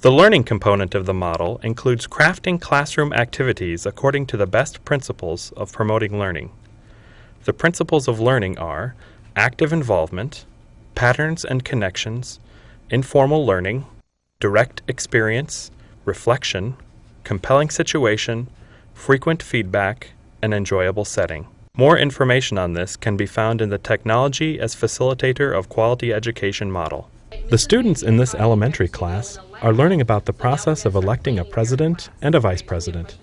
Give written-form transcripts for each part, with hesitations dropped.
The learning component of the model includes crafting classroom activities according to the best principles of promoting learning. The principles of learning are active involvement, patterns and connections, informal learning, direct experience, reflection, compelling situation, frequent feedback, and enjoyable setting. More information on this can be found in the Technology as Facilitator of Quality Education model. The students in this elementary class are learning about the process of electing a president and a vice president.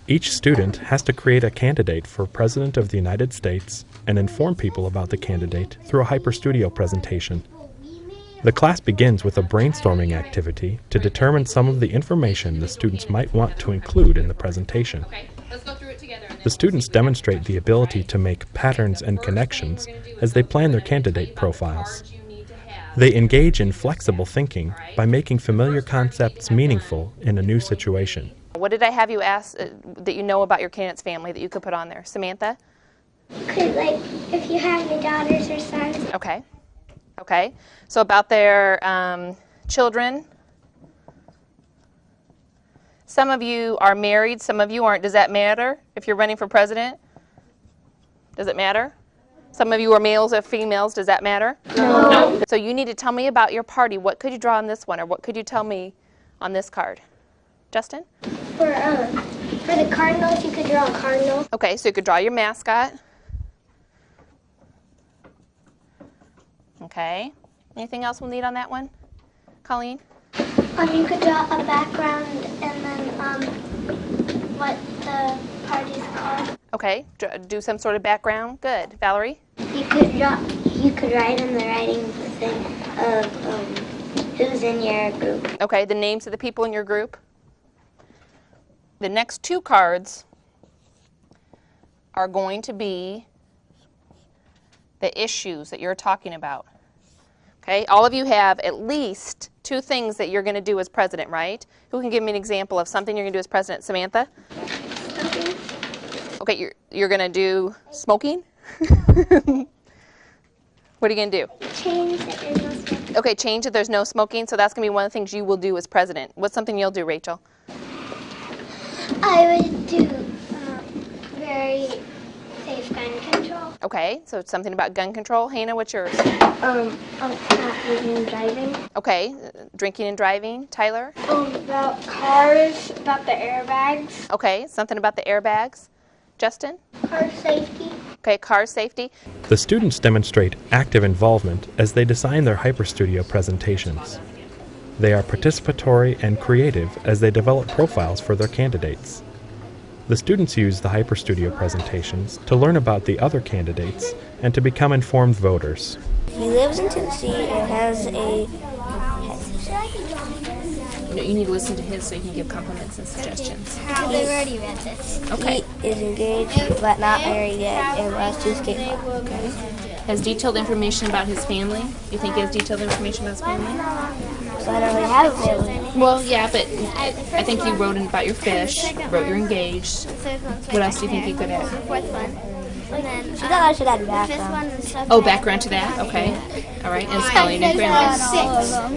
Each student has to create a candidate for President of the United States and inform people about the candidate through a HyperStudio presentation. The class begins with a brainstorming activity to determine some of the information the students might want to include in the presentation. The students demonstrate the ability to make patterns and connections as they plan their candidate profiles. They engage in flexible thinking by making familiar concepts meaningful in a new situation. What did I have you ask that you know about your candidate's family that you could put on there? Samantha? Could, like, if you have any daughters or sons. Okay. Okay. So about their children. Some of you are married, some of you aren't. Does that matter if you're running for president? Does it matter? Some of you are males or females. Does that matter? No. So you need to tell me about your party. What could you draw on this one, or what could you tell me on this card? Justin? For the Cardinals, you could draw a cardinal. Okay, so you could draw your mascot. Okay. Anything else we'll need on that one? Colleen? You could draw a background and then what the party's called. Okay, do some sort of background. Good. Valerie? You could write in the writing thing of who's in your group. Okay, the names of the people in your group. The next two cards are going to be the issues that you're talking about. Okay, all of you have at least two things that you're going to do as president, right? Who can give me an example of something you're going to do as president? Samantha? Smoking. Okay, you're going to do smoking? What are you going to do? Change that there's no smoking. Okay, change that there's no smoking, so that's going to be one of the things you will do as president. What's something you'll do, Rachel? I would do very safe gun control. Okay, so it's something about gun control. Hannah, what's yours? Not drinking and driving. Okay, drinking and driving. Tyler? About cars, about the airbags. Okay, something about the airbags. Justin? Car safety. Okay, car safety. The students demonstrate active involvement as they design their HyperStudio presentations. They are participatory and creative as they develop profiles for their candidates. The students use the HyperStudio presentations to learn about the other candidates and to become informed voters. He lives in Tennessee and has a... No, you need to listen to his so you can give compliments and suggestions. They've already read this. Okay. He is engaged but not married yet and wants to skate ball. Okay. Has detailed information about his family? You think he has detailed information about his family? So I don't really have a family. Well, yeah, but I think you wrote in about your fish, wrote you're engaged. What else do you think you could add? Fourth one. And then, She thought I should add background. Oh, background to that? Okay. All right, and spelling and grammar.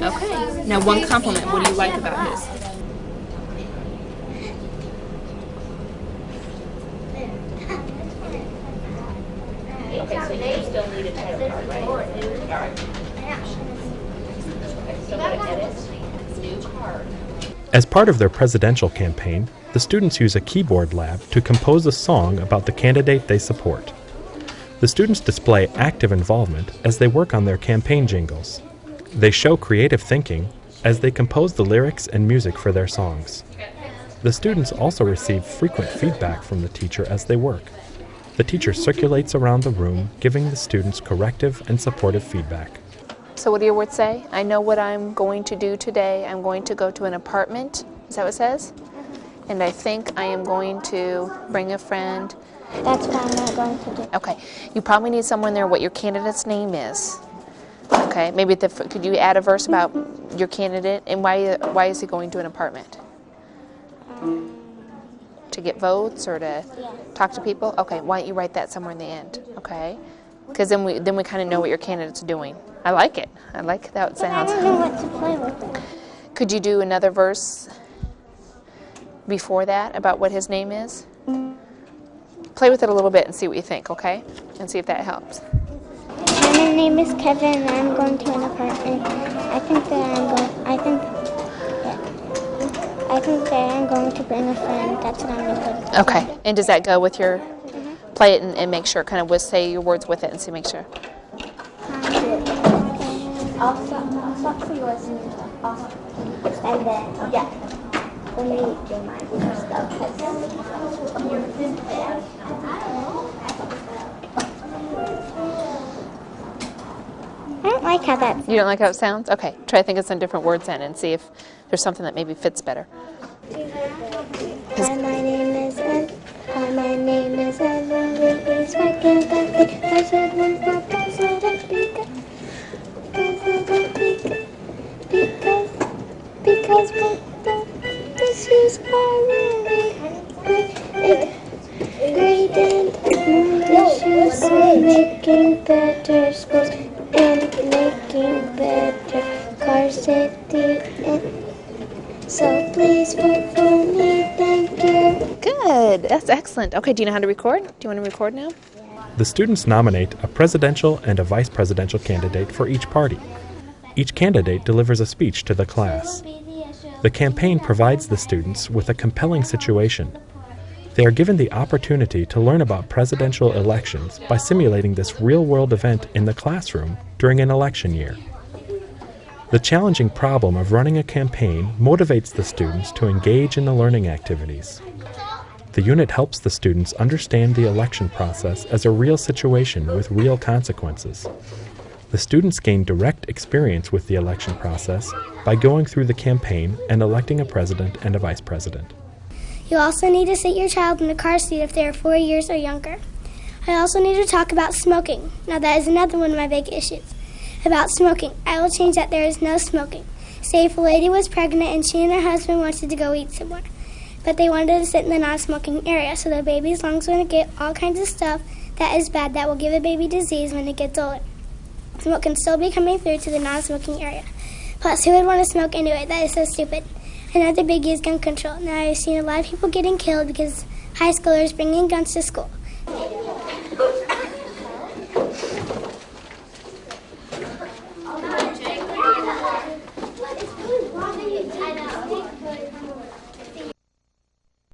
Okay. Now, one compliment. What do you like about his? Okay, so you still need a title card, right? All right. So go to edit, new card. As part of their presidential campaign, the students use a keyboard lab to compose a song about the candidate they support. The students display active involvement as they work on their campaign jingles. They show creative thinking as they compose the lyrics and music for their songs. The students also receive frequent feedback from the teacher as they work. The teacher circulates around the room, giving the students corrective and supportive feedback. So what do your words say? I know what I'm going to do today. I'm going to go to an apartment. Is that what it says? And I think I am going to bring a friend. That's what I'm not going to do. Okay. You probably need someone there what your candidate's name is. Okay. Maybe could you add a verse about your candidate and why is he going to an apartment? To get votes or to talk to people? Okay. Why don't you write that somewhere in the end? Okay. Because then we kind of know what your candidate's doing. I like it. I like how it sounds. I don't know what to play with. Could you do another verse before that about what his name is? Play with it a little bit and see what you think, okay? And see if that helps. My name is Kevin, and I'm going to an apartment. I think that I'm going to bring a friend. That's what I'm going to do. Okay. And does that go with your? Play it and make sure. Kind of say your words with it and see. Make sure. I'll stop for yours and then yeah. Let me do mine first I don't like how that. You don't like how it sounds? Okay. Try to think of some different words then and see if there's something that maybe fits better. Hi, my name is Ed. Hi, my name is Emily. Please forgive that thing. I said once that president because this is really great and issues are making better schools and making better car safety. So please vote for me, thank you. Good. That's excellent. Okay, do you know how to record? Do you want to record now? The students nominate a presidential and a vice presidential candidate for each party. Each candidate delivers a speech to the class. The campaign provides the students with a compelling situation. They are given the opportunity to learn about presidential elections by simulating this real-world event in the classroom during an election year. The challenging problem of running a campaign motivates the students to engage in the learning activities. The unit helps the students understand the election process as a real situation with real consequences. The students gain direct experience with the election process by going through the campaign and electing a president and a vice president. You also need to sit your child in a car seat if they are 4 years or younger. I also need to talk about smoking. Now that is another one of my big issues. About smoking, I will change that there is no smoking. Say if a lady was pregnant and she and her husband wanted to go eat somewhere, but they wanted to sit in the non-smoking area, so the baby's lungs are going to get all kinds of stuff that is bad that will give a baby disease when it gets older. Smoke can still be coming through to the non-smoking area. Plus, who would want to smoke anyway? That is so stupid. Another biggie is gun control. Now, I've seen a lot of people getting killed because high schoolers bringing guns to school.